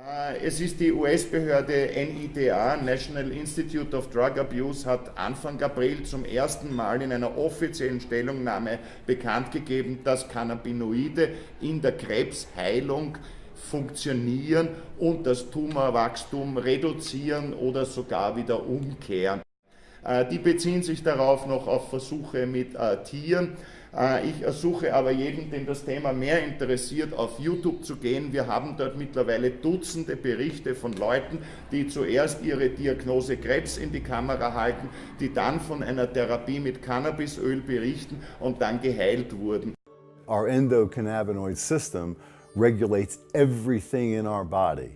Es ist die US-Behörde NIDA, National Institute of Drug Abuse, hat Anfang April zum ersten Mal in einer offiziellen Stellungnahme bekannt gegeben, dass Cannabinoide in der Krebsheilung funktionieren und das Tumorwachstum reduzieren oder sogar wieder umkehren. Die beziehen sich darauf noch auf Versuche mit Tieren. Ich ersuche aber jeden, den das Thema mehr interessiert, auf YouTube zu gehen. Wir haben dort mittlerweile Dutzende Berichte von Leuten, die zuerst ihre Diagnose Krebs in die Kamera halten, die dann von einer Therapie mit Cannabisöl berichten und dann geheilt wurden. Our endocannabinoid system regulates everything in our body.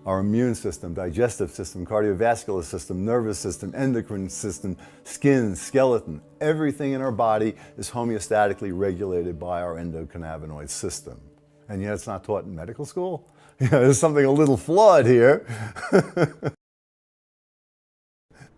Our immune system, digestive system, cardiovascular system, nervous system, endocrine system, skin, skeleton, everything in our body is homeostatically regulated by our endocannabinoid system. And yet it's not taught in medical school? There's something a little flawed here.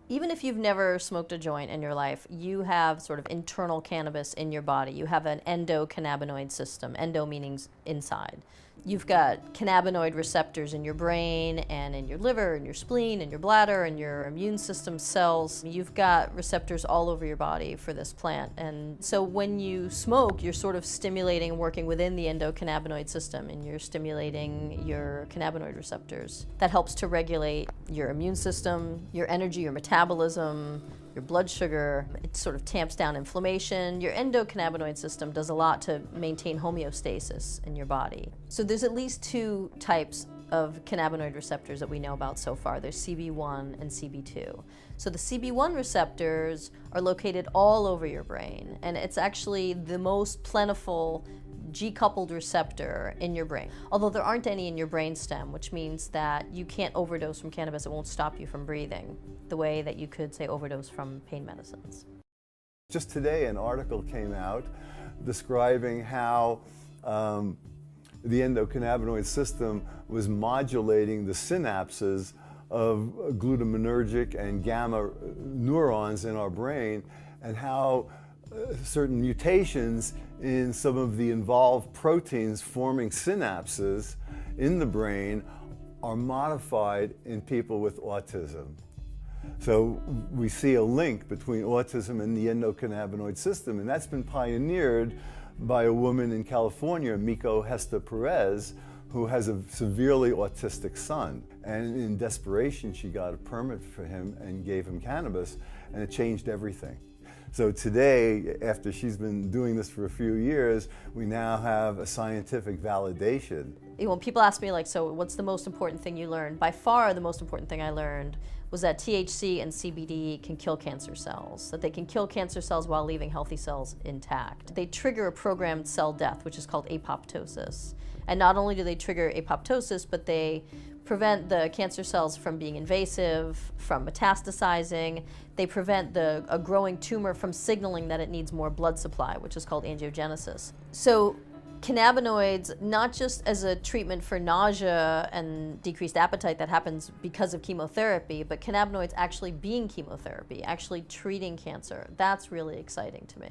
Even if you've never smoked a joint in your life, you have sort of internal cannabis in your body. You have an endocannabinoid system, endo meaning inside. You've got cannabinoid receptors in your brain and in your liver and your spleen and your bladder and your immune system cells. You've got receptors all over your body for this plant. And so when you smoke, you're sort of stimulating and working within the endocannabinoid system, and you're stimulating your cannabinoid receptors. That helps to regulate your immune system, your energy, your metabolism, your blood sugar. It sort of tamps down inflammation. Your endocannabinoid system does a lot to maintain homeostasis in your body. So there's at least two types of cannabinoid receptors that we know about so far. There's CB1 and CB2. So the CB1 receptors are located all over your brain, and it's actually the most plentiful G-coupled receptor in your brain. Although there aren't any in your brainstem, which means that you can't overdose from cannabis. It won't stop you from breathing the way that you could, say, overdose from pain medicines. Just today, an article came out describing how the endocannabinoid system was modulating the synapses of glutaminergic and gamma neurons in our brain, and how certain mutations in some of the involved proteins forming synapses in the brain are modified in people with autism. So we see a link between autism and the endocannabinoid system, and that's been pioneered by a woman in California, Miko Hesta Perez, who has a severely autistic son. And in desperation, she got a permit for him and gave him cannabis, and it changed everything. So today, after she's been doing this for a few years, we now have a scientific validation. When people ask me, like, so what's the most important thing you learned? By far, the most important thing I learned was that THC and CBD can kill cancer cells, that they can kill cancer cells while leaving healthy cells intact. They trigger a programmed cell death, which is called apoptosis. And not only do they trigger apoptosis, but they prevent the cancer cells from being invasive, from metastasizing. They prevent a growing tumor from signaling that it needs more blood supply, which is called angiogenesis. So cannabinoids, not just as a treatment for nausea and decreased appetite that happens because of chemotherapy, but cannabinoids actually being chemotherapy, actually treating cancer. That's really exciting to me.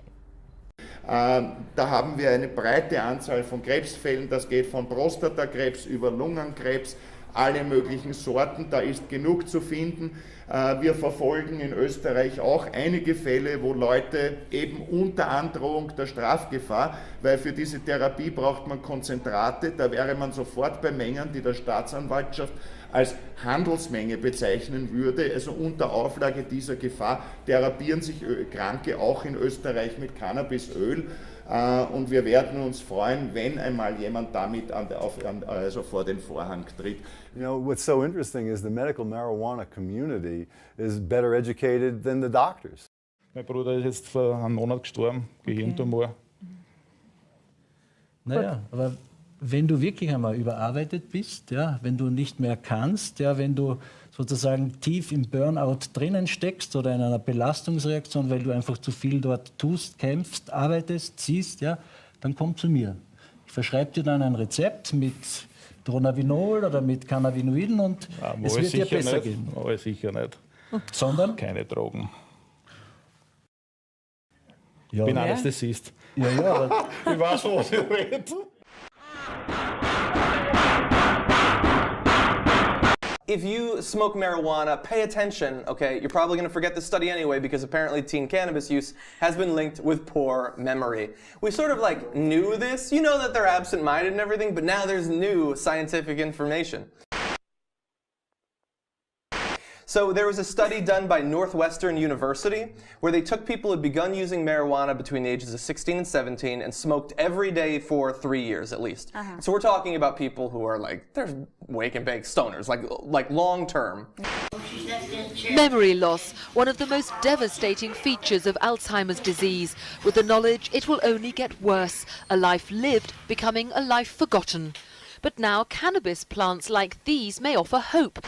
Da haben wir eine breite Anzahl von Krebsfällen, das geht von Prostatakrebs über Lungenkrebs, alle möglichen Sorten, da ist genug zu finden. Wir verfolgen in Österreich auch einige Fälle, wo Leute eben unter Androhung der Strafgefahr, weil für diese Therapie braucht man Konzentrate, da wäre man sofort bei Mengen, die der Staatsanwaltschaft als Handelsmenge bezeichnen würde, also unter Auflage dieser Gefahr therapieren sich Kranke auch in Österreich mit Cannabisöl. Und wir werden uns freuen, wenn einmal jemand damit also vor den Vorhang tritt. You know, what's so interesting is the medical marijuana community is better educated than the doctors. Mein Bruder ist jetzt vor einem Monat gestorben, Gehirntumor. Naja, aber wenn du wirklich einmal überarbeitet bist, ja, wenn du nicht mehr kannst, ja, wenn du sozusagen tief im Burnout drinnen steckst oder in einer Belastungsreaktion, weil du einfach zu viel dort tust, kämpfst, arbeitest, ziehst, ja, dann komm zu mir. Ich verschreibe dir dann ein Rezept mit Dronabinol oder mit Cannabinoiden und es wird dir besser gehen. Aber sicher nicht. Sondern? Keine Drogen. Ja. Ich bin Anästhesist. Ja, ja. Ich weiß, was ich rede. if you smoke marijuana, pay attention, okay? You're probably going to forget the study anyway because apparently teen cannabis use has been linked with poor memory. We sort of like knew this. You know that they're absent-minded and everything, but now there's new scientific information. So there was a study done by Northwestern University where they took people who had begun using marijuana between the ages of 16 and 17 and smoked every day for 3 years at least. So we're talking about people who are like, they're wake and bake stoners, like long term. Memory loss, one of the most devastating features of Alzheimer's disease, with the knowledge it will only get worse, a life lived becoming a life forgotten. But now cannabis plants like these may offer hope.